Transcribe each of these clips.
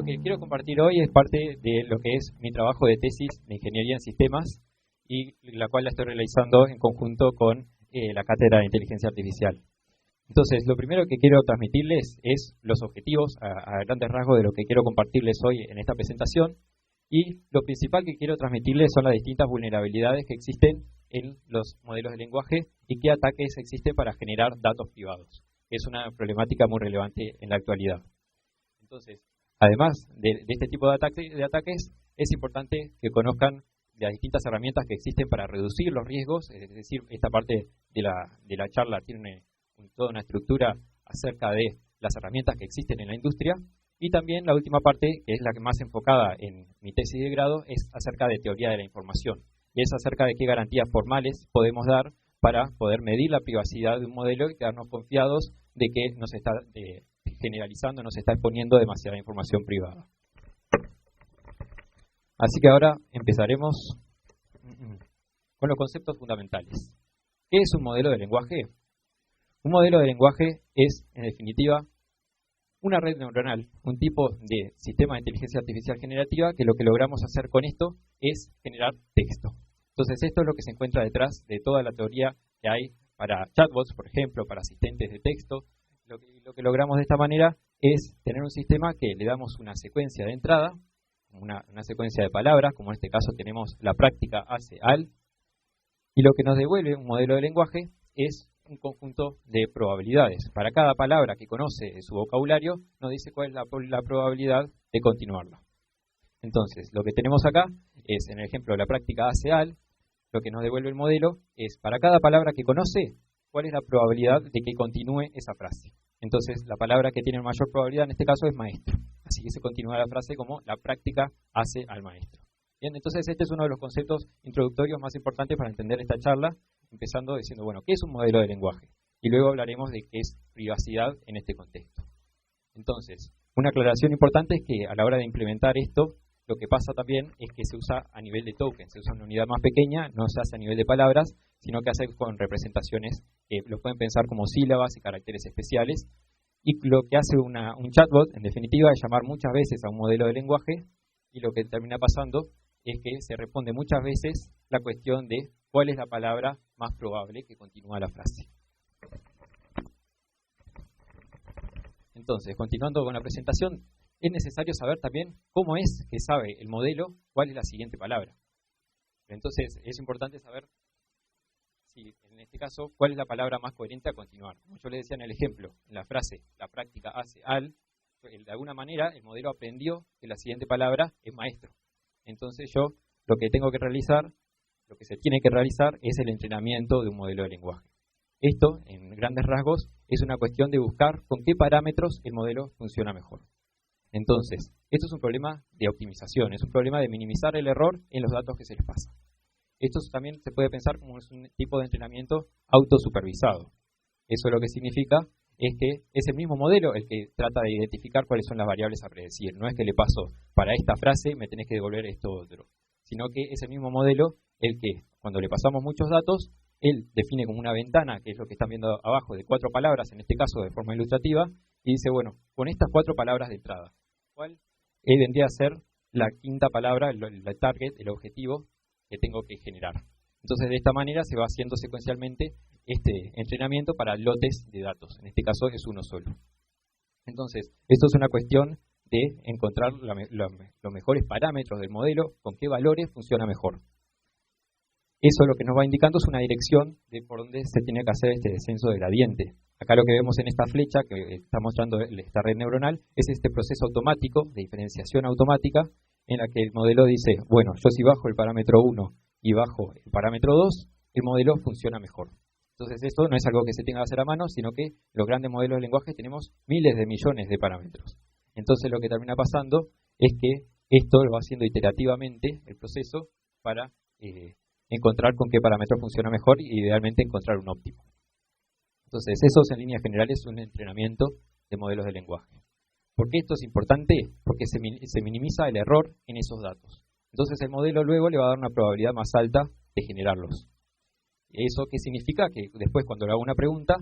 que quiero compartir hoy es parte de lo que es mi trabajo de tesis de Ingeniería en Sistemas, y la cual la estoy realizando en conjunto con la Cátedra de Inteligencia Artificial. Entonces, lo primero que quiero transmitirles es los objetivos a grandes rasgos de lo que quiero compartirles hoy en esta presentación, y lo principal que quiero transmitirles son las distintas vulnerabilidades que existen en los modelos de lenguaje y qué ataques existen para generar datos privados. Es una problemática muy relevante en la actualidad. Entonces, además de este tipo de ataques, es importante que conozcan las distintas herramientas que existen para reducir los riesgos. Es decir, esta parte de la charla tiene toda una estructura acerca de las herramientas que existen en la industria. Y también la última parte, que es la que más enfocada en mi tesis de grado, es acerca de teoría de la información. Y es acerca de qué garantías formales podemos dar para poder medir la privacidad de un modelo y quedarnos confiados de que no se está generalizando, no se está exponiendo demasiada información privada. Así que ahora empezaremos con los conceptos fundamentales. ¿Qué es un modelo de lenguaje? Un modelo de lenguaje es, en definitiva, una red neuronal, un tipo de sistema de inteligencia artificial generativa que lo que logramos hacer con esto es generar texto. Entonces esto es lo que se encuentra detrás de toda la teoría que hay para chatbots, por ejemplo, para asistentes de texto. Lo que logramos de esta manera es tener un sistema que le damos una secuencia de entrada, una secuencia de palabras, como en este caso tenemos la práctica hace al, y lo que nos devuelve un modelo de lenguaje es un conjunto de probabilidades. Para cada palabra que conoce en su vocabulario, nos dice cuál es la probabilidad de continuarla. Entonces, lo que tenemos acá es, en el ejemplo de la práctica hace al, lo que nos devuelve el modelo es, para cada palabra que conoce, cuál es la probabilidad de que continúe esa frase. Entonces, la palabra que tiene mayor probabilidad en este caso es maestro. Así que se continúa la frase como la práctica hace al maestro. Bien, entonces este es uno de los conceptos introductorios más importantes para entender esta charla, empezando diciendo, bueno, ¿qué es un modelo de lenguaje? Y luego hablaremos de qué es privacidad en este contexto. Entonces, una aclaración importante es que a la hora de implementar esto, lo que pasa también es que se usa a nivel de token, se usa una unidad más pequeña, no se hace a nivel de palabras, sino que hace con representaciones que lo pueden pensar como sílabas y caracteres especiales. Y lo que hace un chatbot, en definitiva, es llamar muchas veces a un modelo de lenguaje, y lo que termina pasando es que se responde muchas veces la cuestión de cuál es la palabra más probable que continúa la frase. Entonces, continuando con la presentación, es necesario saber también cómo es que sabe el modelo cuál es la siguiente palabra. Entonces, es importante saber, si en este caso, cuál es la palabra más coherente a continuar. Como yo le decía en el ejemplo, en la frase, la práctica hace al, de alguna manera el modelo aprendió que la siguiente palabra es maestro. Entonces yo lo que tengo que realizar, lo que se tiene que realizar es el entrenamiento de un modelo de lenguaje. Esto, en grandes rasgos, es una cuestión de buscar con qué parámetros el modelo funciona mejor. Entonces, esto es un problema de optimización, es un problema de minimizar el error en los datos que se les pasa. Esto también se puede pensar como es un tipo de entrenamiento autosupervisado. Eso lo que significa es que es el mismo modelo el que trata de identificar cuáles son las variables a predecir. No es que le paso, para esta frase me tenés que devolver esto otro, sino que es el mismo modelo el que, cuando le pasamos muchos datos, él define como una ventana, que es lo que están viendo abajo, de 4 palabras, en este caso de forma ilustrativa, y dice, bueno, con estas 4 palabras de entrada, ¿cuál vendría a ser la quinta palabra, el target, el objetivo que tengo que generar? Entonces, de esta manera se va haciendo secuencialmente este entrenamiento para lotes de datos. En este caso es uno solo. Entonces, esto es una cuestión de encontrar los mejores parámetros del modelo, con qué valores funciona mejor. Eso lo que nos va indicando es una dirección de por dónde se tiene que hacer este descenso de gradiente. Acá lo que vemos en esta flecha que está mostrando esta red neuronal es este proceso automático, de diferenciación automática, en la que el modelo dice, bueno, yo si bajo el parámetro 1 y bajo el parámetro 2, el modelo funciona mejor. Entonces esto no es algo que se tenga que hacer a mano, sino que los grandes modelos de lenguaje tenemos miles de millones de parámetros. Entonces lo que termina pasando es que esto lo va haciendo iterativamente el proceso para encontrar con qué parámetro funciona mejor y idealmente encontrar un óptimo. Entonces eso en líneas generales es un entrenamiento de modelos de lenguaje. ¿Por qué esto es importante? Porque se minimiza el error en esos datos. Entonces el modelo luego le va a dar una probabilidad más alta de generarlos. ¿Eso qué significa? Que después cuando le hago una pregunta,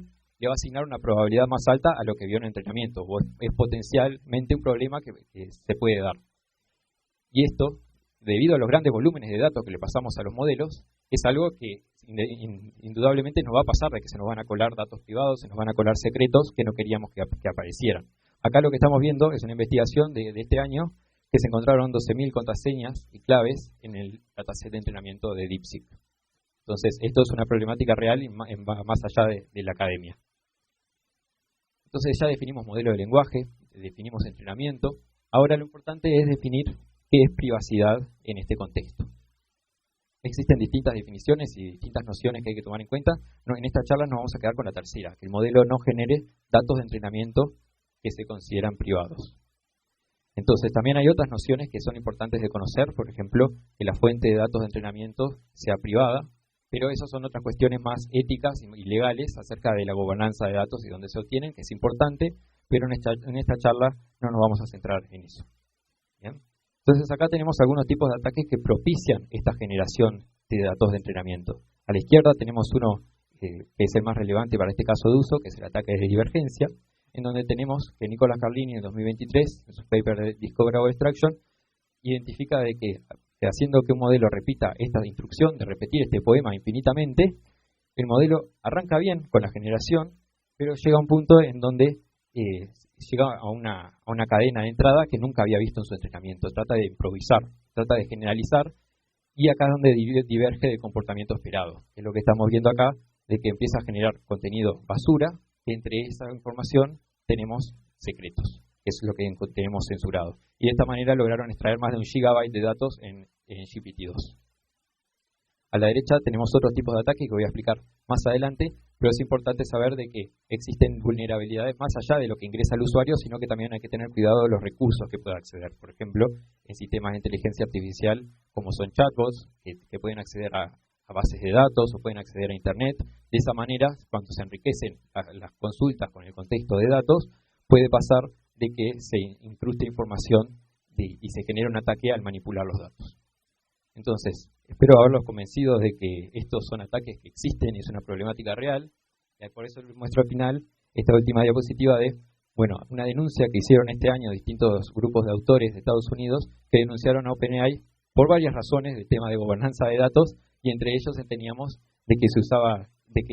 le va a asignar una probabilidad más alta a lo que vio en entrenamiento, o es potencialmente un problema que se puede dar. Y esto, debido a los grandes volúmenes de datos que le pasamos a los modelos, es algo que indudablemente nos va a pasar, de que se nos van a colar datos privados, se nos van a colar secretos que no queríamos que aparecieran. Acá lo que estamos viendo es una investigación de este año, que se encontraron 12.000 contraseñas y claves en el dataset de entrenamiento de DeepSeek. Entonces, esto es una problemática real y más allá de la academia. Entonces, ya definimos modelo de lenguaje, definimos entrenamiento. Ahora lo importante es definir qué es privacidad en este contexto. Existen distintas definiciones y distintas nociones que hay que tomar en cuenta. En esta charla nos vamos a quedar con la tercera, que el modelo no genere datos de entrenamiento que se consideran privados. Entonces, también hay otras nociones que son importantes de conocer, por ejemplo, que la fuente de datos de entrenamiento sea privada, pero esas son otras cuestiones más éticas y legales acerca de la gobernanza de datos y dónde se obtienen, que es importante, pero en esta charla no nos vamos a centrar en eso. ¿Bien? Entonces, acá tenemos algunos tipos de ataques que propician esta generación de datos de entrenamiento. A la izquierda tenemos uno que es el más relevante para este caso de uso, que es el ataque de divergencia, en donde tenemos que Nicolas Carlini en 2023, en su paper de Discoverable Extraction, identifica de que haciendo que un modelo repita esta instrucción de repetir este poema infinitamente, el modelo arranca bien con la generación, pero llega a un punto en donde llega a una cadena de entrada que nunca había visto en su entrenamiento. Trata de improvisar, trata de generalizar, y acá es donde diverge del comportamiento esperado. Es lo que estamos viendo acá, de que empieza a generar contenido basura, que entre esa información tenemos secretos, que es lo que tenemos censurado. Y de esta manera lograron extraer más de 1 gigabyte de datos en GPT-2. A la derecha tenemos otros tipos de ataques que voy a explicar más adelante, pero es importante saber de que existen vulnerabilidades más allá de lo que ingresa el usuario, sino que también hay que tener cuidado de los recursos que pueda acceder. Por ejemplo, en sistemas de inteligencia artificial, como son chatbots, que pueden acceder a bases de datos o pueden acceder a Internet. De esa manera, cuando se enriquecen las consultas con el contexto de datos, puede pasar de que se incruste información y se genere un ataque al manipular los datos. Entonces, espero haberlos convencido de que estos son ataques que existen y es una problemática real. Y por eso les muestro al final esta última diapositiva de una denuncia que hicieron este año distintos grupos de autores de Estados Unidos que denunciaron a OpenAI por varias razones del tema de gobernanza de datos, y entre ellos teníamos de que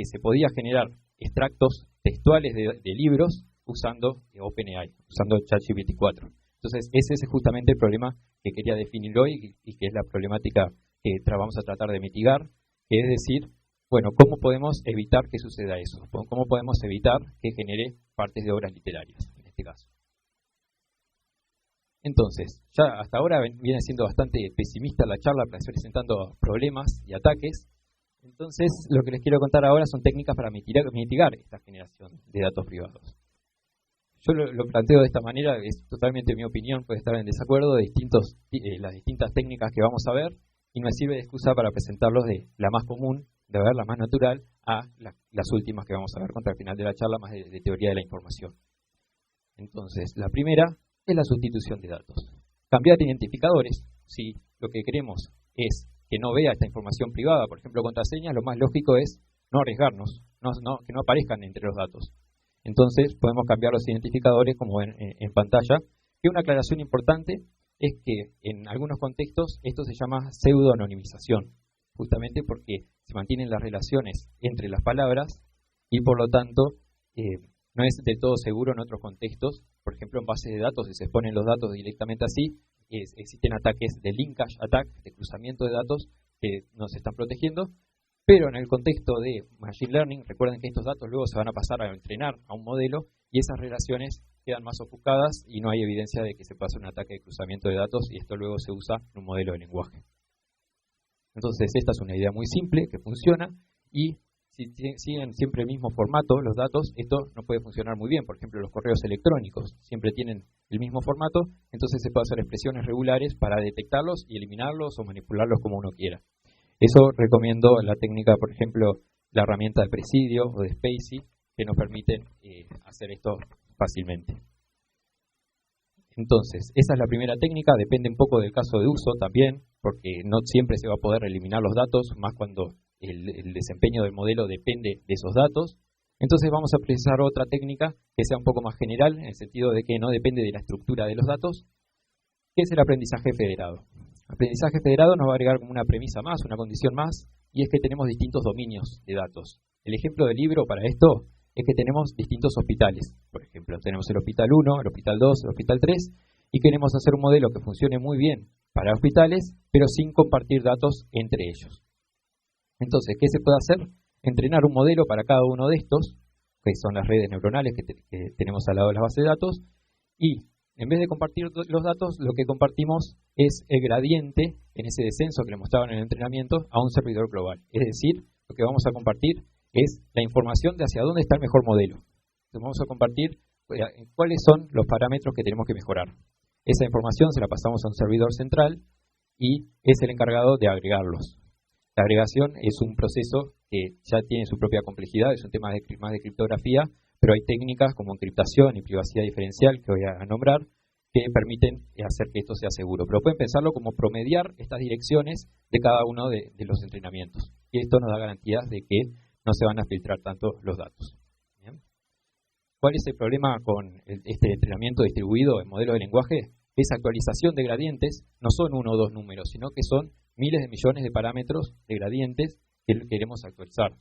se podía generar extractos textuales de libros usando OpenAI, usando ChatGPT 4. Entonces, ese es justamente el problema que quería definir hoy y que es la problemática que vamos a tratar de mitigar, que es decir, ¿cómo podemos evitar que suceda eso? ¿Cómo podemos evitar que genere partes de obras literarias, en este caso? Entonces, ya hasta ahora viene siendo bastante pesimista la charla, presentando problemas y ataques. Entonces, lo que les quiero contar ahora son técnicas para mitigar esta generación de datos privados. Yo lo planteo de esta manera, es totalmente mi opinión, puede estar en desacuerdo de las distintas técnicas que vamos a ver, y me sirve de excusa para presentarlos de la más común, de ver la más natural, a las últimas que vamos a ver contra el final de la charla, más de teoría de la información. Entonces, la primera es la sustitución de datos. Cambiar identificadores, si lo que queremos es que no vea esta información privada, por ejemplo contraseñas, lo más lógico es no arriesgarnos, que no aparezcan entre los datos. Entonces podemos cambiar los identificadores como ven en pantalla. Y una aclaración importante es que en algunos contextos esto se llama pseudo-anonimización, justamente porque se mantienen las relaciones entre las palabras y por lo tanto no es del todo seguro en otros contextos. Por ejemplo, en bases de datos, si se exponen los datos directamente así, existen ataques de linkage attack, de cruzamiento de datos, que nos están protegiendo. Pero en el contexto de Machine Learning, recuerden que estos datos luego se van a pasar a entrenar a un modelo y esas relaciones quedan más ofuscadas y no hay evidencia de que se pase un ataque de cruzamiento de datos y esto luego se usa en un modelo de lenguaje. Entonces, esta es una idea muy simple que funciona y si siguen siempre el mismo formato los datos, esto no puede funcionar muy bien. Por ejemplo, los correos electrónicos siempre tienen el mismo formato, entonces se puede hacer expresiones regulares para detectarlos y eliminarlos o manipularlos como uno quiera. Eso recomiendo la técnica, por ejemplo, la herramienta de Presidio o de Spacy, que nos permiten hacer esto fácilmente. Entonces, esa es la primera técnica, depende un poco del caso de uso también, porque no siempre se va a poder eliminar los datos, más cuando el desempeño del modelo depende de esos datos. Entonces vamos a precisar otra técnica que sea un poco más general, en el sentido de que no depende de la estructura de los datos, que es el aprendizaje federado. El aprendizaje federado nos va a agregar como una premisa más, una condición más, y es que tenemos distintos dominios de datos. El ejemplo del libro para esto es que tenemos distintos hospitales. Por ejemplo, tenemos el hospital 1, el hospital 2, el hospital 3, y queremos hacer un modelo que funcione muy bien para hospitales, pero sin compartir datos entre ellos. Entonces, ¿qué se puede hacer? Entrenar un modelo para cada uno de estos, que son las redes neuronales que tenemos al lado de las bases de datos, y en vez de compartir los datos, lo que compartimos es el gradiente en ese descenso que le mostraban en el entrenamiento a un servidor global. Es decir, lo que vamos a compartir es la información de hacia dónde está el mejor modelo. Entonces vamos a compartir cuáles son los parámetros que tenemos que mejorar. Esa información se la pasamos a un servidor central y es el encargado de agregarlos. La agregación es un proceso que ya tiene su propia complejidad, es un tema más de criptografía, pero hay técnicas como encriptación y privacidad diferencial que voy a nombrar que permiten hacer que esto sea seguro. Pero pueden pensarlo como promediar estas direcciones de cada uno de los entrenamientos. Y esto nos da garantías de que no se van a filtrar tanto los datos. ¿Bien? ¿Cuál es el problema con este entrenamiento distribuido en modelo de lenguaje? Esa actualización de gradientes no son uno o dos números, sino que son miles de millones de parámetros de gradientes que queremos actualizar.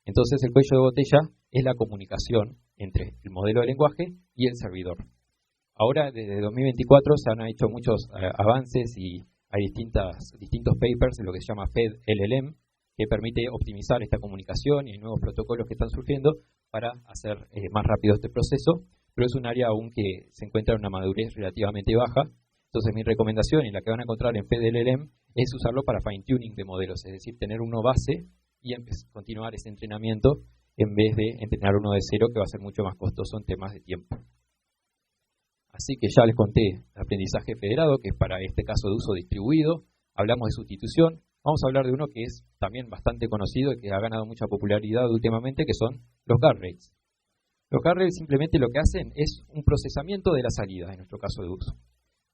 Entonces el cuello de botella es la comunicación entre el modelo de lenguaje y el servidor. Ahora, desde 2024, se han hecho muchos avances y hay distintos papers en lo que se llama FedLLM, que permite optimizar esta comunicación y hay nuevos protocolos que están surgiendo para hacer más rápido este proceso, pero es un área aún que se encuentra en una madurez relativamente baja. Entonces mi recomendación, y la que van a encontrar en FedLLM, es usarlo para fine-tuning de modelos, es decir, tener uno base y continuar ese entrenamiento en vez de entrenar uno de cero, que va a ser mucho más costoso en temas de tiempo. Así que ya les conté el aprendizaje federado, que es para este caso de uso distribuido. Hablamos de sustitución. Vamos a hablar de uno que es también bastante conocido y que ha ganado mucha popularidad últimamente, que son los guardrails. Los guardrails simplemente lo que hacen es un procesamiento de la salida, en nuestro caso de uso.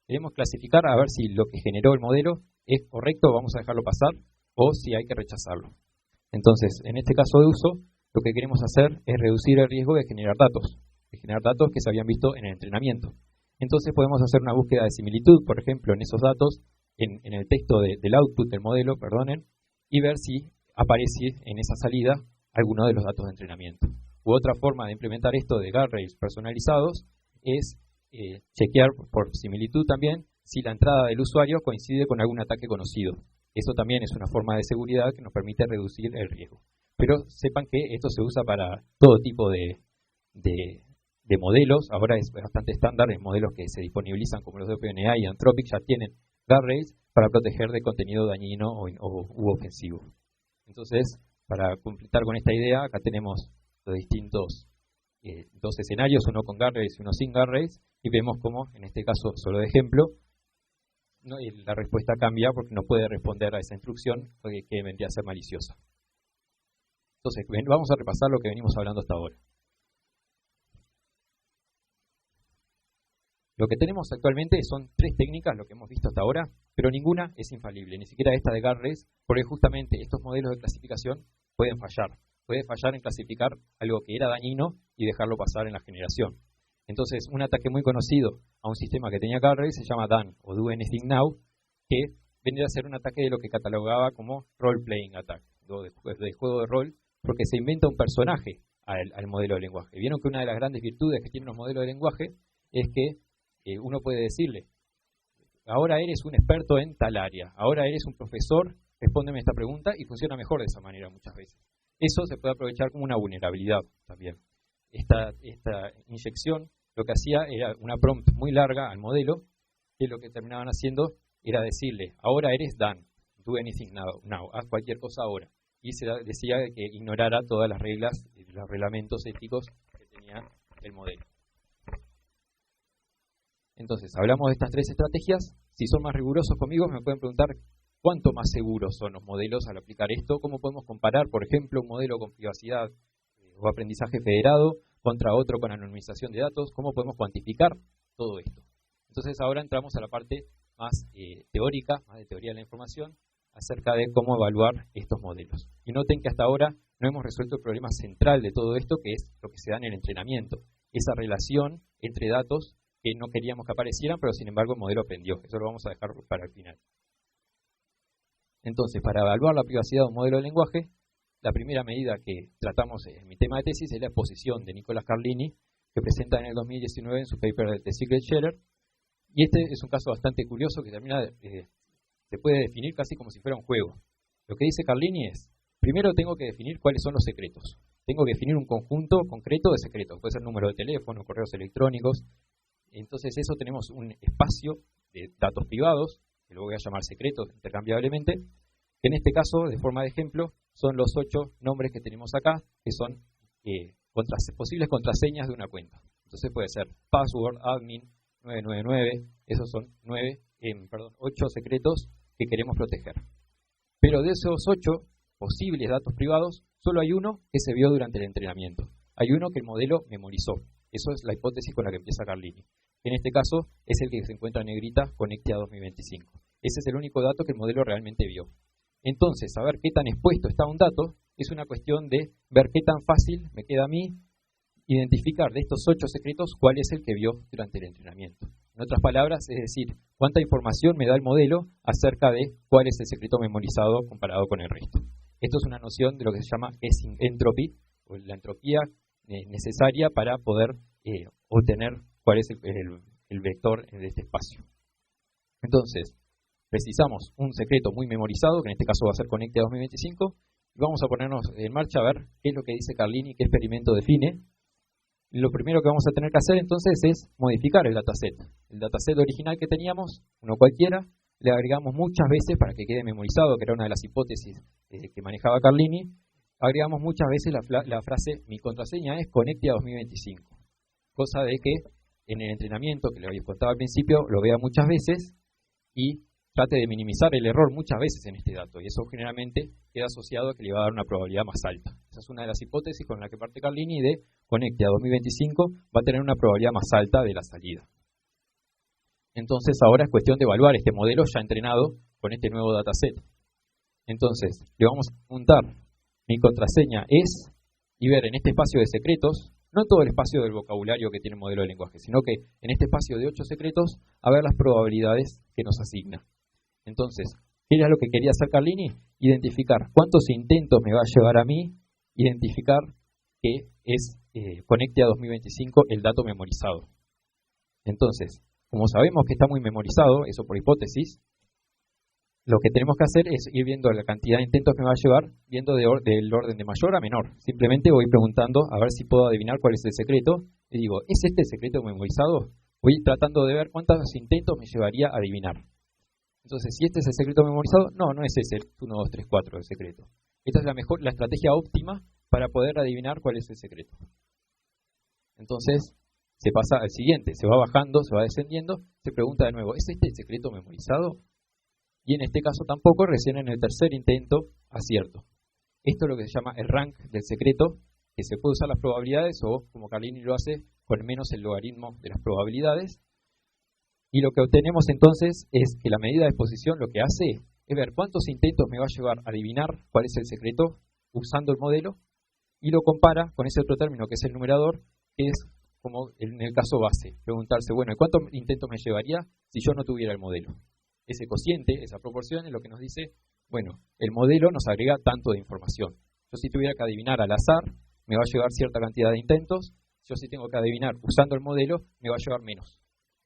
Queremos clasificar a ver si lo que generó el modelo es correcto, vamos a dejarlo pasar, o si hay que rechazarlo. Entonces, en este caso de uso, lo que queremos hacer es reducir el riesgo de generar datos que se habían visto en el entrenamiento. Entonces podemos hacer una búsqueda de similitud, por ejemplo, en esos datos, en el texto del output del modelo, y ver si aparece en esa salida alguno de los datos de entrenamiento. U otra forma de implementar esto de guardrails personalizados es chequear por similitud también si la entrada del usuario coincide con algún ataque conocido. Eso también es una forma de seguridad que nos permite reducir el riesgo. Pero sepan que esto se usa para todo tipo de modelos. Ahora es bastante estándar en modelos que se disponibilizan como los de OpenAI y Anthropic, ya tienen guardrails para proteger de contenido dañino u ofensivo. Entonces, para completar con esta idea, acá tenemos los distintos dos escenarios, uno con guardrails y uno sin guardrails, y vemos cómo, en este caso, solo de ejemplo, la respuesta cambia porque no puede responder a esa instrucción que vendría a ser maliciosa. Entonces, vamos a repasar lo que venimos hablando hasta ahora. Lo que tenemos actualmente son tres técnicas, lo que hemos visto hasta ahora, pero ninguna es infalible, ni siquiera esta de guardrails, porque justamente estos modelos de clasificación pueden fallar. Puede fallar en clasificar algo que era dañino y dejarlo pasar en la generación. Entonces, un ataque muy conocido a un sistema que tenía guardrails se llama DAN, o Do Anything Now, que vendría a ser un ataque de lo que catalogaba como role-playing attack, de juego de rol, porque se inventa un personaje al modelo de lenguaje. Vieron que una de las grandes virtudes que tienen los modelos de lenguaje es que uno puede decirle, ahora eres un experto en tal área, ahora eres un profesor, respóndeme esta pregunta, y funciona mejor de esa manera muchas veces. Eso se puede aprovechar como una vulnerabilidad también. Esta inyección lo que hacía era una prompt muy larga al modelo, que lo que terminaban haciendo era decirle, ahora eres Dan, do anything now, haz cualquier cosa ahora. Y se decía que ignorara todas las reglas y los reglamentos éticos que tenía el modelo. Entonces, hablamos de estas tres estrategias. Si son más rigurosos conmigo, me pueden preguntar cuánto más seguros son los modelos al aplicar esto, cómo podemos comparar, por ejemplo, un modelo con privacidad o aprendizaje federado contra otro con anonimización de datos, cómo podemos cuantificar todo esto. Entonces, ahora entramos a la parte más teórica, más de teoría de la información, acerca de cómo evaluar estos modelos. Y noten que hasta ahora no hemos resuelto el problema central de todo esto, que es lo que se da en el entrenamiento. Esa relación entre datos que no queríamos que aparecieran, pero sin embargo el modelo aprendió. Eso lo vamos a dejar para el final. Entonces, para evaluar la privacidad de un modelo de lenguaje, la primera medida que tratamos en mi tema de tesis es la exposición de Nicolas Carlini, que presenta en el 2019 en su paper The Secret Sharer. Y este es un caso bastante curioso que se puede definir casi como si fuera un juego. Lo que dice Carlini es, primero tengo que definir cuáles son los secretos. Tengo que definir un conjunto concreto de secretos. Puede ser número de teléfono, correos electrónicos. Entonces eso tenemos un espacio de datos privados, que lo voy a llamar secretos intercambiablemente, que en este caso, de forma de ejemplo, son los 8 nombres que tenemos acá, que son posibles contraseñas de una cuenta. Entonces puede ser password, admin, 999, esos son 8 secretos que queremos proteger. Pero de esos 8 posibles datos privados, solo hay uno que se vio durante el entrenamiento. Hay uno que el modelo memorizó. Eso es la hipótesis con la que empieza Carlini. En este caso es el que se encuentra en negrita con Ectia 2025. Ese es el único dato que el modelo realmente vio. Entonces, saber qué tan expuesto está un dato es una cuestión de ver qué tan fácil me queda a mí identificar de estos 8 secretos cuál es el que vio durante el entrenamiento. En otras palabras, es decir, cuánta información me da el modelo acerca de cuál es el secreto memorizado comparado con el resto. Esto es una noción de lo que se llama guessing entropy, o la entropía necesaria para poder obtener cuál es el vector de este espacio. Entonces, precisamos un secreto muy memorizado, que en este caso va a ser Connectia 2025, y vamos a ponernos en marcha a ver qué es lo que dice Carlini, qué experimento define. Lo primero que vamos a tener que hacer entonces es modificar el dataset. El dataset original que teníamos, uno cualquiera, le agregamos muchas veces para que quede memorizado, que era una de las hipótesis que manejaba Carlini, agregamos muchas veces la frase mi contraseña es Connectia 2025. Cosa de que en el entrenamiento, que les contaba al principio, lo vea muchas veces y trate de minimizar el error muchas veces en este dato. Y eso generalmente queda asociado a que le va a dar una probabilidad más alta. Esa es una de las hipótesis con la que parte Carlini de Connectia 2025 va a tener una probabilidad más alta de la salida. Entonces ahora es cuestión de evaluar este modelo ya entrenado con este nuevo dataset. Entonces le vamos a preguntar mi contraseña es, y ver en este espacio de secretos, no en todo el espacio del vocabulario que tiene el modelo de lenguaje, sino que en este espacio de 8 secretos, a ver las probabilidades que nos asigna. Entonces, ¿qué era lo que quería hacer Carlini? Identificar cuántos intentos me va a llevar a mí, identificar que es Connectia 2025 el dato memorizado. Entonces, como sabemos que está muy memorizado, eso por hipótesis, lo que tenemos que hacer es ir viendo la cantidad de intentos que me va a llevar, viendo del orden de mayor a menor. Simplemente voy preguntando a ver si puedo adivinar cuál es el secreto. Y digo, ¿es este el secreto memorizado? Voy tratando de ver cuántos intentos me llevaría a adivinar. Entonces, si este es el secreto memorizado, no es ese el 1, 2, 3, 4 el secreto. Esta es la estrategia óptima para poder adivinar cuál es el secreto. Entonces, se pasa al siguiente, se va bajando, se va descendiendo, se pregunta de nuevo, ¿es este el secreto memorizado? Y en este caso tampoco, recién en el tercer intento, acierto. Esto es lo que se llama el rank del secreto, que se puede usar las probabilidades o, como Carlini lo hace, con menos el logaritmo de las probabilidades. Y lo que obtenemos entonces es que la medida de exposición lo que hace es ver cuántos intentos me va a llevar a adivinar cuál es el secreto usando el modelo y lo compara con ese otro término que es el numerador, que es como en el caso base, preguntarse, bueno, ¿cuántos intentos me llevaría si yo no tuviera el modelo? Ese cociente, esa proporción es lo que nos dice, bueno, el modelo nos agrega tanto de información. Yo si tuviera que adivinar al azar, me va a llevar cierta cantidad de intentos. Yo si tengo que adivinar usando el modelo, me va a llevar menos.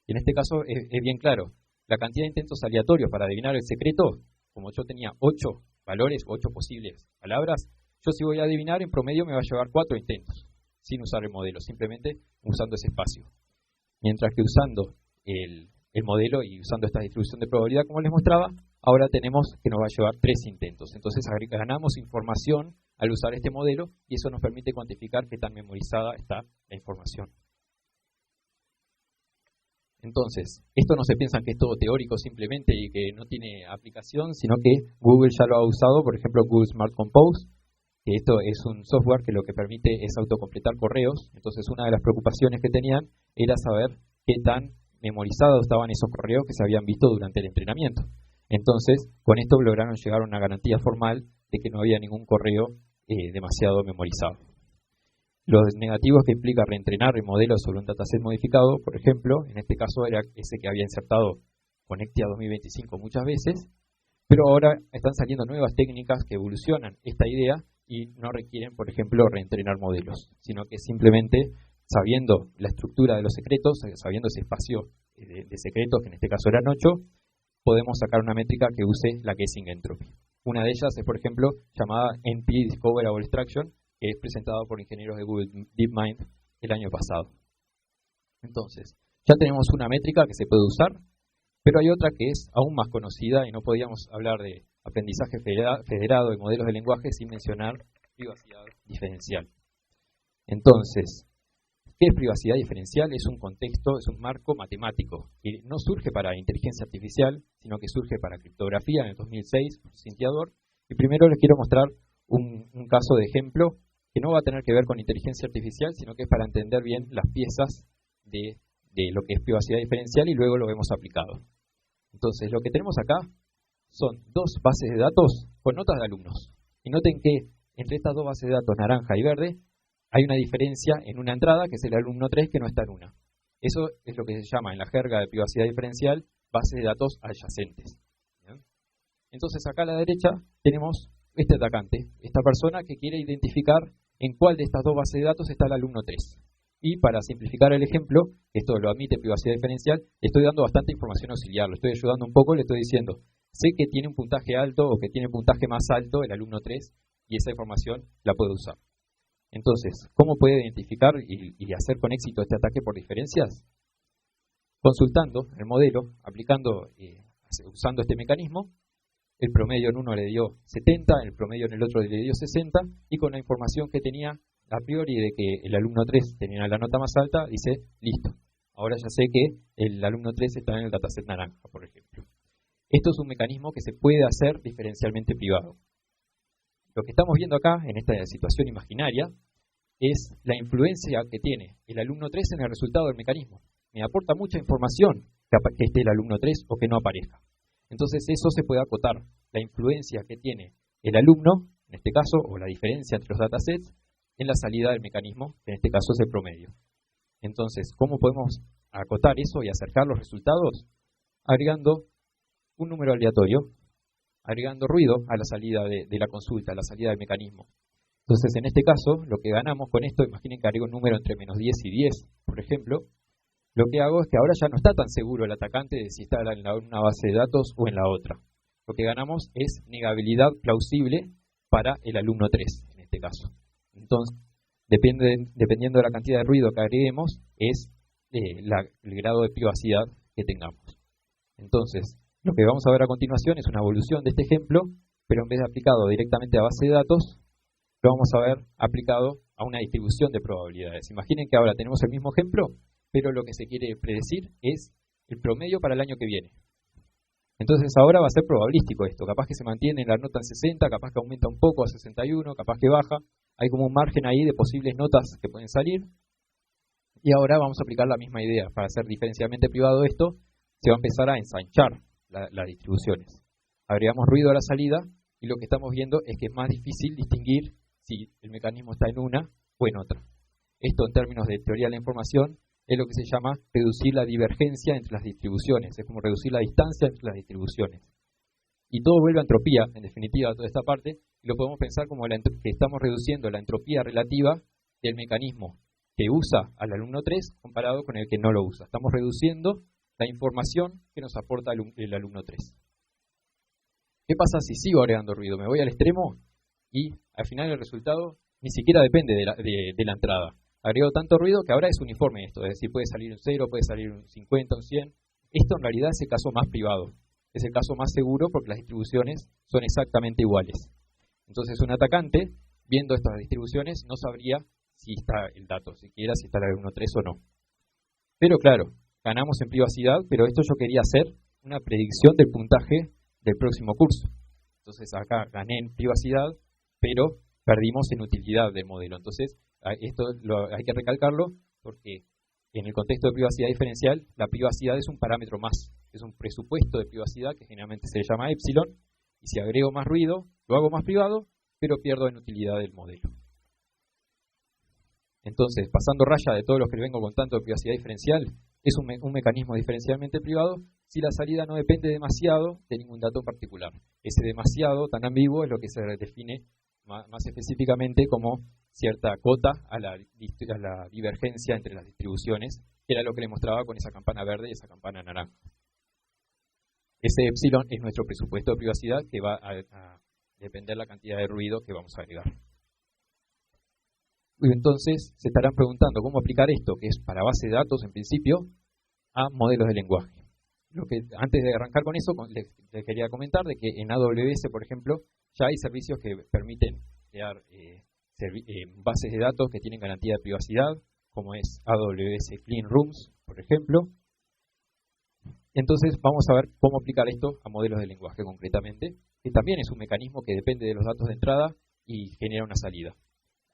Y en este caso es bien claro, la cantidad de intentos aleatorios para adivinar el secreto, como yo tenía 8 valores, 8 posibles palabras, yo si voy a adivinar, en promedio me va a llevar 4 intentos, sin usar el modelo, simplemente usando ese espacio. Mientras que usando el modelo y usando esta distribución de probabilidad, como les mostraba, ahora tenemos que nos va a llevar 3 intentos. Entonces ganamos información al usar este modelo y eso nos permite cuantificar qué tan memorizada está la información. Entonces, esto no se piensa que es todo teórico simplemente y que no tiene aplicación, sino que Google ya lo ha usado, por ejemplo, Google Smart Compose, que esto es un software que lo que permite es autocompletar correos. Entonces, una de las preocupaciones que tenían era saber qué tan memorizados estaban esos correos que se habían visto durante el entrenamiento. Entonces, con esto lograron llegar a una garantía formal de que no había ningún correo demasiado memorizado. Los negativos que implica reentrenar el modelo sobre un dataset modificado, por ejemplo, en este caso era ese que había insertado Connectia 2025 muchas veces, pero ahora están saliendo nuevas técnicas que evolucionan esta idea y no requieren, por ejemplo, reentrenar modelos, sino que simplemente sabiendo la estructura de los secretos, sabiendo ese espacio de secretos, que en este caso eran 8, podemos sacar una métrica que use la guessing entropy. Una de ellas es, por ejemplo, llamada NP Discoverable Extraction, que es presentado por ingenieros de Google DeepMind el año pasado. Entonces, ya tenemos una métrica que se puede usar, pero hay otra que es aún más conocida y no podíamos hablar de aprendizaje federado y modelos de lenguaje sin mencionar privacidad diferencial. Entonces, ¿qué es privacidad diferencial? Es un contexto, es un marco matemático que no surge para inteligencia artificial, sino que surge para criptografía en el 2006 por Cynthia Dor. Y primero les quiero mostrar un caso de ejemplo que no va a tener que ver con inteligencia artificial, sino que es para entender bien las piezas de lo que es privacidad diferencial y luego lo vemos aplicado. Entonces, lo que tenemos acá son dos bases de datos con notas de alumnos. Y noten que entre estas dos bases de datos, naranja y verde, hay una diferencia en una entrada, que es el alumno 3, que no está en una. Eso es lo que se llama en la jerga de privacidad diferencial bases de datos adyacentes. ¿Bien? Entonces, acá a la derecha tenemos este atacante, esta persona que quiere identificar en cuál de estas dos bases de datos está el alumno 3. Y para simplificar el ejemplo, esto lo admite privacidad diferencial, le estoy dando bastante información auxiliar, lo estoy ayudando un poco, le estoy diciendo, sé que tiene un puntaje alto o que tiene un puntaje más alto el alumno 3 y esa información la puedo usar. Entonces, ¿cómo puede identificar y hacer con éxito este ataque por diferencias? Consultando el modelo, aplicando, usando este mecanismo, el promedio en uno le dio 70, el promedio en el otro le dio 60, y con la información que tenía a priori de que el alumno 3 tenía la nota más alta, dice, listo, ahora ya sé que el alumno 3 está en el dataset naranja, por ejemplo. Esto es un mecanismo que se puede hacer diferencialmente privado. Lo que estamos viendo acá, en esta situación imaginaria, es la influencia que tiene el alumno 3 en el resultado del mecanismo. Me aporta mucha información que esté el alumno 3 o que no aparezca. Entonces eso se puede acotar, la influencia que tiene el alumno, en este caso, o la diferencia entre los datasets, en la salida del mecanismo, que en este caso es el promedio. Entonces, ¿cómo podemos acotar eso y acercar los resultados? Agregando un número aleatorio, agregando ruido a la salida de la consulta, a la salida del mecanismo. Entonces, en este caso, lo que ganamos con esto, imaginen que agrego un número entre menos 10 y 10, por ejemplo, lo que hago es que ahora ya no está tan seguro el atacante de si está en una base de datos o en la otra. Lo que ganamos es negabilidad plausible para el alumno 3, en este caso. Entonces, dependiendo de la cantidad de ruido que agreguemos, es el grado de privacidad que tengamos. Entonces, lo que vamos a ver a continuación es una evolución de este ejemplo, pero en vez de aplicado directamente a base de datos, lo vamos a ver aplicado a una distribución de probabilidades. Imaginen que ahora tenemos el mismo ejemplo, pero lo que se quiere predecir es el promedio para el año que viene. Entonces ahora va a ser probabilístico esto, capaz que se mantiene la nota en 60, capaz que aumenta un poco a 61, capaz que baja, hay como un margen ahí de posibles notas que pueden salir, y ahora vamos a aplicar la misma idea, para hacer diferencialmente privado esto, se va a empezar a ensanchar las distribuciones. Agregamos ruido a la salida, y lo que estamos viendo es que es más difícil distinguir si el mecanismo está en una o en otra. Esto en términos de teoría de la información, es lo que se llama reducir la divergencia entre las distribuciones, es como reducir la distancia entre las distribuciones. Y todo vuelve a entropía, en definitiva, toda esta parte, y lo podemos pensar como que estamos reduciendo la entropía relativa del mecanismo que usa al alumno 3 comparado con el que no lo usa. Estamos reduciendo la información que nos aporta el alumno 3. ¿Qué pasa si sigo agregando ruido? Me voy al extremo y al final el resultado ni siquiera depende de la entrada. Agrego tanto ruido que ahora es uniforme esto, es decir, puede salir un 0, puede salir un 50, un 100. Esto en realidad es el caso más privado, es el caso más seguro porque las distribuciones son exactamente iguales. Entonces un atacante, viendo estas distribuciones, no sabría si está el dato, siquiera si está el alumno 3 o no. Pero claro, ganamos en privacidad, pero esto yo quería hacer una predicción del puntaje del próximo curso. Entonces acá gané en privacidad, pero perdimos en utilidad del modelo. Entonces, esto hay que recalcarlo porque en el contexto de privacidad diferencial, la privacidad es un parámetro más, es un presupuesto de privacidad que generalmente se llama epsilon, y si agrego más ruido, lo hago más privado, pero pierdo en utilidad del modelo. Entonces, pasando raya de todo lo que le vengo contando de privacidad diferencial, es un mecanismo diferencialmente privado si la salida no depende demasiado de ningún dato en particular. Ese demasiado tan ambiguo es lo que se define más específicamente como cierta cota a la divergencia entre las distribuciones, que era lo que le mostraba con esa campana verde y esa campana naranja. Ese epsilon es nuestro presupuesto de privacidad que va a depender la cantidad de ruido que vamos a agregar. Y entonces se estarán preguntando cómo aplicar esto, que es para base de datos en principio, a modelos de lenguaje. Antes de arrancar con eso, les quería comentar de que en AWS, por ejemplo, ya hay servicios que permiten crear bases de datos que tienen garantía de privacidad, como es AWS Clean Rooms, por ejemplo. Entonces vamos a ver cómo aplicar esto a modelos de lenguaje concretamente, que también es un mecanismo que depende de los datos de entrada y genera una salida.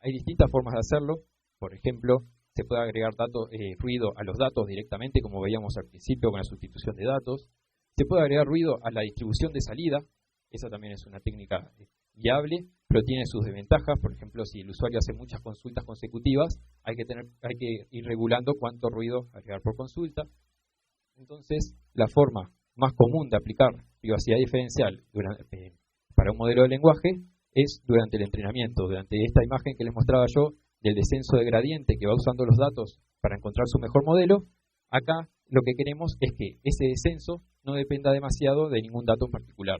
Hay distintas formas de hacerlo. Por ejemplo, se puede agregar ruido a los datos directamente, como veíamos al principio con la sustitución de datos. Se puede agregar ruido a la distribución de salida. Esa también es una técnica viable, pero tiene sus desventajas. Por ejemplo, si el usuario hace muchas consultas consecutivas, hay que ir regulando cuánto ruido agregar por consulta. Entonces, la forma más común de aplicar privacidad diferencial para un modelo de lenguaje es durante el entrenamiento, durante esta imagen que les mostraba yo del descenso de gradiente que va usando los datos para encontrar su mejor modelo. Acá lo que queremos es que ese descenso no dependa demasiado de ningún dato en particular.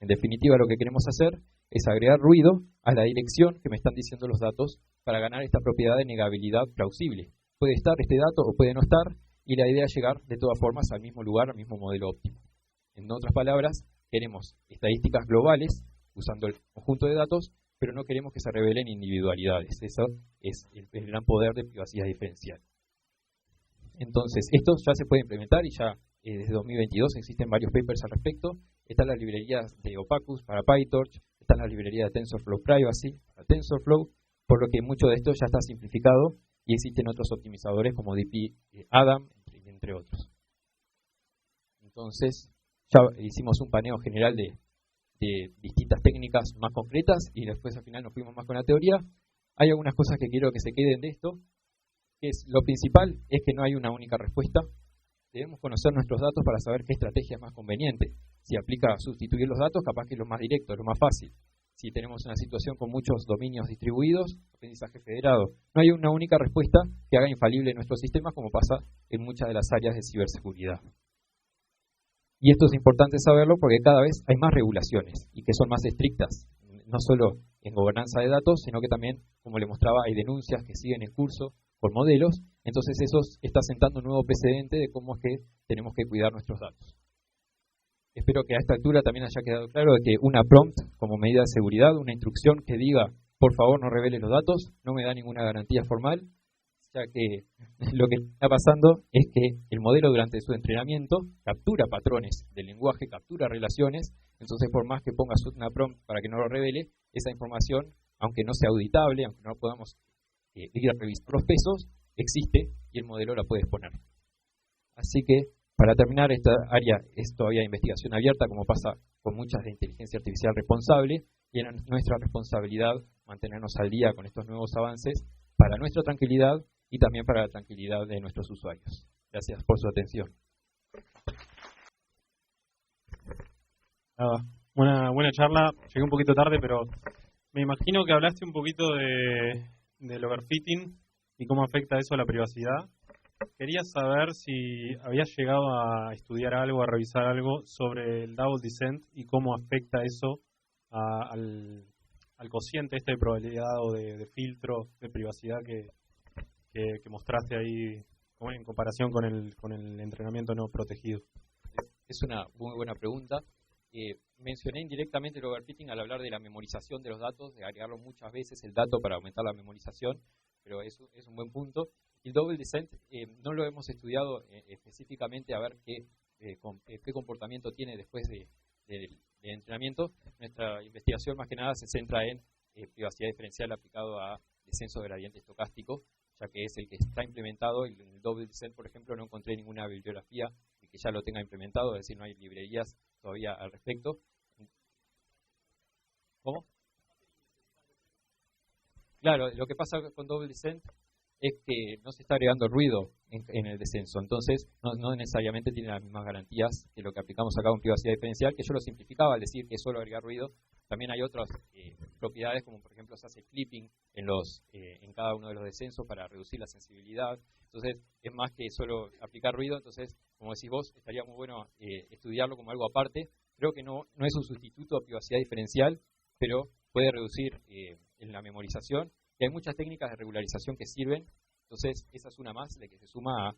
En definitiva, lo que queremos hacer es agregar ruido a la dirección que me están diciendo los datos para ganar esta propiedad de negabilidad plausible. Puede estar este dato o puede no estar, y la idea es llegar de todas formas al mismo lugar, al mismo modelo óptimo. En otras palabras, queremos estadísticas globales usando el conjunto de datos, pero no queremos que se revelen individualidades. Eso es el gran poder de privacidad diferencial. Entonces, esto ya se puede implementar y ya desde 2022 existen varios papers al respecto. Están las librerías de Opacus para PyTorch, están las librerías de TensorFlow Privacy para TensorFlow, por lo que mucho de esto ya está simplificado y existen otros optimizadores como DP Adam, entre otros. Entonces, ya hicimos un paneo general de distintas técnicas más concretas y después al final nos fuimos más con la teoría. Hay algunas cosas que quiero que se queden de esto, que es lo principal es que no hay una única respuesta. Debemos conocer nuestros datos para saber qué estrategia es más conveniente. Si aplica sustituir los datos, capaz que es lo más directo, es lo más fácil. Si tenemos una situación con muchos dominios distribuidos, aprendizaje federado, no hay una única respuesta que haga infalible nuestros sistemas, como pasa en muchas de las áreas de ciberseguridad. Y esto es importante saberlo porque cada vez hay más regulaciones y que son más estrictas, no solo en gobernanza de datos, sino que también, como le mostraba, hay denuncias que siguen en curso por modelos. Entonces eso está sentando un nuevo precedente de cómo es que tenemos que cuidar nuestros datos. Espero que a esta altura también haya quedado claro de que una prompt como medida de seguridad, una instrucción que diga por favor no revele los datos, no me da ninguna garantía formal, ya que lo que está pasando es que el modelo durante su entrenamiento captura patrones del lenguaje, captura relaciones. Entonces por más que pongas una prompt para que no lo revele, esa información, aunque no sea auditable, aunque no podamos ir a revisar los pesos, existe y el modelo la puede exponer. Así que para terminar, esta área es todavía investigación abierta, como pasa con muchas de inteligencia artificial responsable, y es nuestra responsabilidad mantenernos al día con estos nuevos avances para nuestra tranquilidad y también para la tranquilidad de nuestros usuarios. Gracias por su atención. Buena charla. Llegué un poquito tarde, pero me imagino que hablaste un poquito del overfitting y cómo afecta eso a la privacidad. Quería saber si habías llegado a estudiar algo, a revisar algo sobre el double descent y cómo afecta eso al cociente de probabilidad o de filtro de privacidad que mostraste ahí en comparación con el entrenamiento no protegido. Es una muy buena pregunta. Mencioné indirectamente el overfitting al hablar de la memorización de los datos, de agregarlo muchas veces el dato para aumentar la memorización, pero eso es un buen punto. El double descent no lo hemos estudiado específicamente a ver qué comportamiento tiene después del entrenamiento. Nuestra investigación más que nada se centra en privacidad diferencial aplicado a descenso de gradiente estocástico, ya que es el que está implementado. En el double descent, por ejemplo, no encontré ninguna bibliografía que ya lo tenga implementado, es decir, no hay librerías todavía al respecto. ¿Cómo? Claro, lo que pasa con Double Descent es que no se está agregando ruido en el descenso, entonces no necesariamente tiene las mismas garantías que lo que aplicamos acá con privacidad diferencial, que yo lo simplificaba al decir que es solo agregar ruido. También hay otras propiedades, como por ejemplo se hace clipping en cada uno de los descensos para reducir la sensibilidad. Entonces es más que solo aplicar ruido. Entonces, como decís vos, estaría muy bueno estudiarlo como algo aparte. Creo que no es un sustituto a privacidad diferencial, pero puede reducir en la memorización. Y hay muchas técnicas de regularización que sirven. Entonces esa es una más de que se suma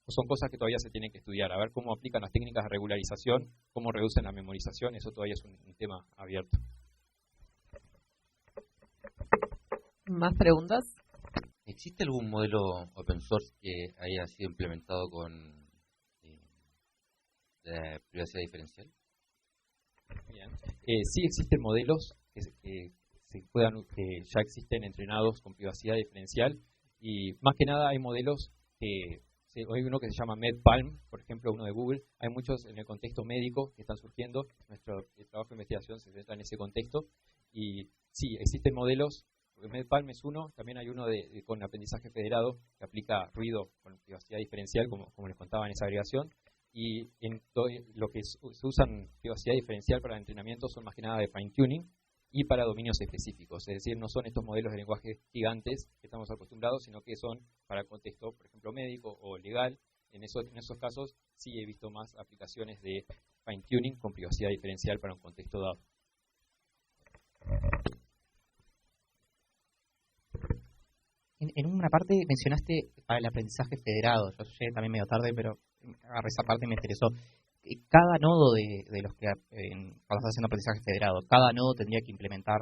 son cosas que todavía se tienen que estudiar, a ver cómo aplican las técnicas de regularización, cómo reducen la memorización. Eso todavía es un tema abierto. ¿Más preguntas? ¿Existe algún modelo open source que haya sido implementado con la privacidad diferencial? Bien. Sí existen modelos que ya existen entrenados con privacidad diferencial, y más que nada hay modelos que hay uno que se llama MedPalm, por ejemplo, uno de Google. Hay muchos en el contexto médico que están surgiendo. Nuestro trabajo de investigación se centra en ese contexto. Y sí, existen modelos. MedPalm es uno. También hay uno con aprendizaje federado que aplica ruido con privacidad diferencial, como les contaba en esa agregación. Y lo que se usan privacidad diferencial para el entrenamiento son más que nada de fine-tuning y para dominios específicos. Es decir, no son estos modelos de lenguaje gigantes que estamos acostumbrados, sino que son para contexto, por ejemplo, médico o legal. En esos casos sí he visto más aplicaciones de fine-tuning con privacidad diferencial para un contexto dado. En una parte mencionaste para el aprendizaje federado. Yo llegué también medio tarde, pero agarré esa parte y me interesó. Cada nodo de los que cuando estás haciendo aprendizaje federado, ¿cada nodo tendría que implementar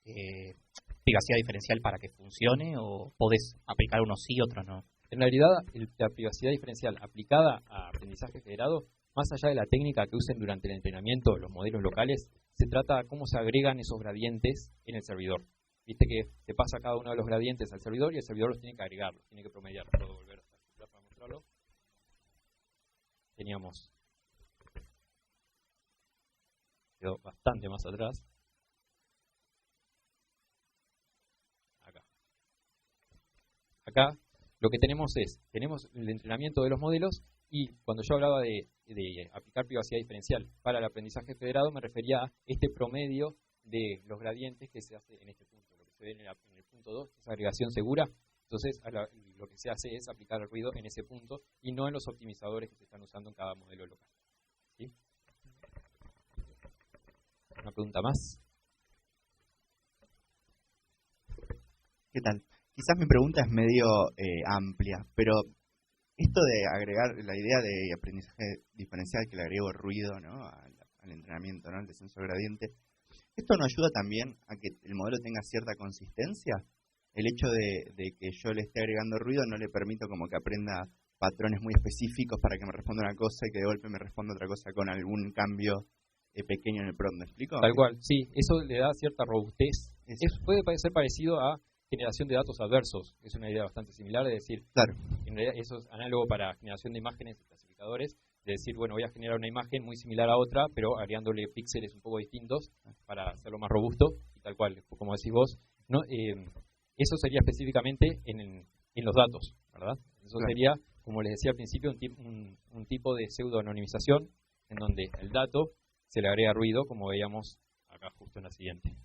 privacidad diferencial para que funcione, o podés aplicar unos sí y otros no? En realidad, la privacidad diferencial aplicada a aprendizaje federado, más allá de la técnica que usen durante el entrenamiento los modelos locales, se trata de cómo se agregan esos gradientes en el servidor. Viste que se pasa cada uno de los gradientes al servidor y el servidor los tiene que agregar, los tiene que promediar. Puedo volver a circular para mostrarlo. Teníamos... Quedó bastante más atrás. Acá lo que tenemos el entrenamiento de los modelos, y cuando yo hablaba de aplicar privacidad diferencial para el aprendizaje federado, me refería a este promedio de los gradientes que se hace en este punto. Lo que se ve en el punto 2 es agregación segura. Entonces lo que se hace es aplicar el ruido en ese punto y no en los optimizadores que se están usando en cada modelo local. ¿Sí? ¿Una pregunta más? ¿Qué tal? Quizás mi pregunta es medio amplia, pero esto de agregar la idea de aprendizaje diferencial, que le agrego ruido, ¿no?, al entrenamiento, ¿no?, el descenso gradiente, ¿esto no ayuda también a que el modelo tenga cierta consistencia? El hecho de que yo le esté agregando ruido no le permito como que aprenda patrones muy específicos para que me responda una cosa y que de golpe me responda otra cosa con algún cambio pequeño en el prompt. ¿Me explico? Tal cual, sí, eso le da cierta robustez. Puede parecer parecido a generación de datos adversos. Es una idea bastante similar de decir, claro, en realidad eso es análogo para generación de imágenes y clasificadores, de decir, bueno, voy a generar una imagen muy similar a otra, pero agregándole píxeles un poco distintos para hacerlo más robusto, y tal cual, como decís vos, ¿no? Eso sería específicamente en los datos, ¿verdad? Eso claro. Sería, como les decía al principio, un tipo de pseudo-anonimización, en donde el dato se le agrega ruido, como veíamos acá justo en la siguiente.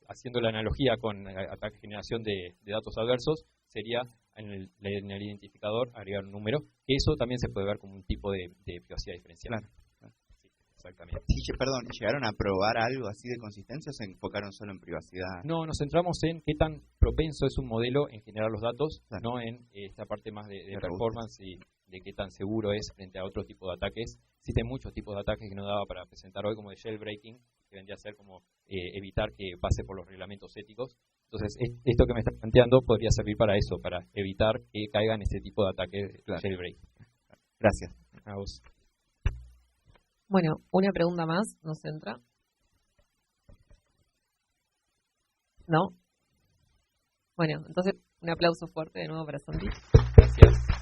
Haciendo la analogía con ataque generación de datos adversos, sería en el identificador agregar un número, que eso también se puede ver como un tipo de privacidad diferencial. Claro. Sí, exactamente. Perdón, ¿llegaron a probar algo así de consistencia o se enfocaron solo en privacidad? No, nos centramos en qué tan propenso es un modelo en generar los datos, claro, no en esta parte más de performance y de qué tan seguro es frente a otro tipo de ataques. Existen muchos tipos de ataques que no daba para presentar hoy, como de jailbreaking, que vendría a ser como evitar que pase por los reglamentos éticos. Entonces, esto que me estás planteando podría servir para eso, para evitar que caigan ese tipo de ataques de claro, jailbreak. Gracias. A vos. Bueno, una pregunta más nos entra. ¿No? Bueno, entonces un aplauso fuerte de nuevo para Santi. Gracias.